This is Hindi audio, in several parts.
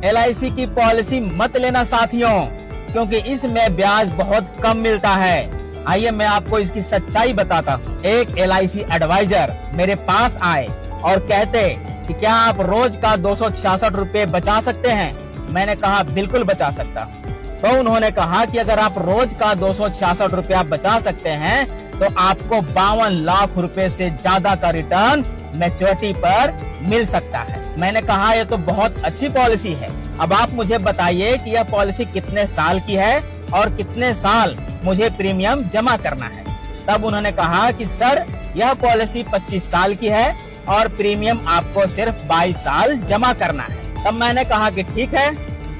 LIC की पॉलिसी मत लेना साथियों, क्योंकि इसमें ब्याज बहुत कम मिलता है। आइए मैं आपको इसकी सच्चाई बताता हूँ। एक LIC एडवाइजर मेरे पास आए और कहते कि क्या आप रोज का 266 रुपए बचा सकते हैं। मैंने कहा बिल्कुल बचा सकता हूँ। तो उन्होंने कहा कि अगर आप रोज का 266 रुपया बचा सकते हैं तो आपको 52 लाख रुपए से ज्यादा का रिटर्न मैच्योरिटी पर मिल सकता है। मैंने कहा ये तो बहुत अच्छी पॉलिसी है। अब आप मुझे बताइए कि यह पॉलिसी कितने साल की है और कितने साल मुझे प्रीमियम जमा करना है। तब उन्होंने कहा कि सर यह पॉलिसी 25 साल की है और प्रीमियम आपको सिर्फ 22 साल जमा करना है। तब मैंने कहा कि ठीक है,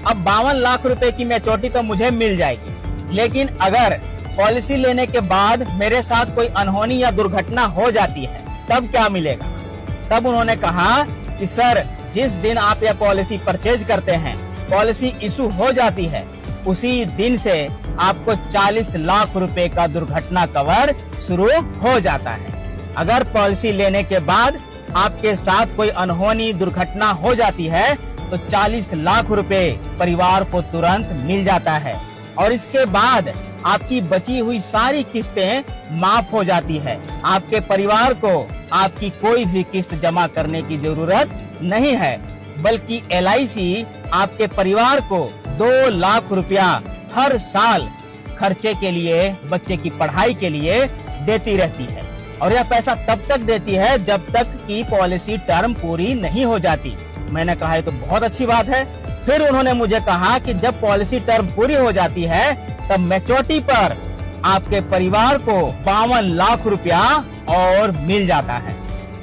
अब 52 लाख रुपए की मैच्योरिटी तो मुझे मिल जाएगी, लेकिन अगर पॉलिसी लेने के बाद मेरे साथ कोई अनहोनी या दुर्घटना हो जाती है तब क्या मिलेगा। तब उन्होंने कहा कि सर जिस दिन आप यह पॉलिसी परचेज करते हैं, पॉलिसी इशू हो जाती है, उसी दिन से आपको 40 लाख रुपए का दुर्घटना कवर शुरू हो जाता है। अगर पॉलिसी लेने के बाद आपके साथ कोई अनहोनी दुर्घटना हो जाती है तो 40 लाख रुपए परिवार को तुरंत मिल जाता है और इसके बाद आपकी बची हुई सारी किस्तें माफ हो जाती है। आपके परिवार को आपकी कोई भी किस्त जमा करने की जरूरत नहीं है, बल्कि LIC आपके परिवार को 2 लाख रुपया हर साल खर्चे के लिए, बच्चे की पढ़ाई के लिए देती रहती है। और यह पैसा तब तक देती है जब तक कि पॉलिसी टर्म पूरी नहीं हो जाती। मैंने कहा ये तो बहुत अच्छी बात है। फिर उन्होंने मुझे कहा कि जब पॉलिसी टर्म पूरी हो जाती है तब मैच्योरिटी पर आपके परिवार को 52 लाख रुपया और मिल जाता है।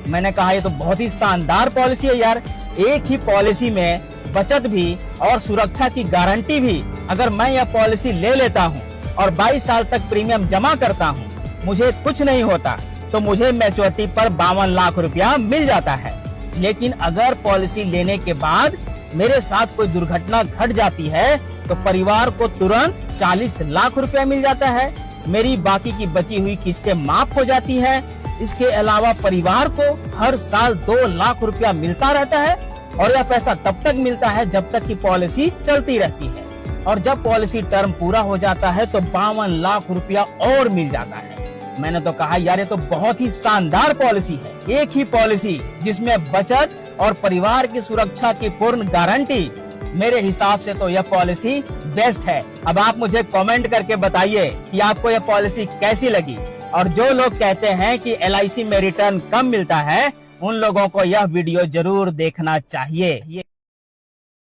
मैंने कहा ये तो बहुत ही शानदार पॉलिसी है यार। एक ही पॉलिसी में बचत भी और सुरक्षा की गारंटी भी। अगर मैं यह पॉलिसी ले लेता हूँ और 22 साल तक प्रीमियम जमा करता हूँ, मुझे कुछ नहीं होता, तो मुझे मैच्योरिटी पर 52 लाख रुपया मिल जाता है। लेकिन अगर पॉलिसी लेने के बाद मेरे साथ कोई दुर्घटना घट जाती है तो परिवार को तुरंत 40 लाख रुपया मिल जाता है। मेरी बाकी की बची हुई किस्तें माफ हो जाती है। इसके अलावा परिवार को हर साल 2 लाख रुपया मिलता रहता है और यह पैसा तब तक मिलता है जब तक कि पॉलिसी चलती रहती है। और जब पॉलिसी टर्म पूरा हो जाता है तो 52 लाख रुपया और मिल जाता है। मैंने तो कहा यार ये तो बहुत ही शानदार पॉलिसी है। एक ही पॉलिसी जिसमें बचत और परिवार की सुरक्षा की पूर्ण गारंटी। मेरे हिसाब से तो यह पॉलिसी बेस्ट है। अब आप मुझे कमेंट करके बताइए कि आपको यह पॉलिसी कैसी लगी। और जो लोग कहते हैं कि LIC में रिटर्न कम मिलता है, उन लोगों को यह वीडियो जरूर देखना चाहिए।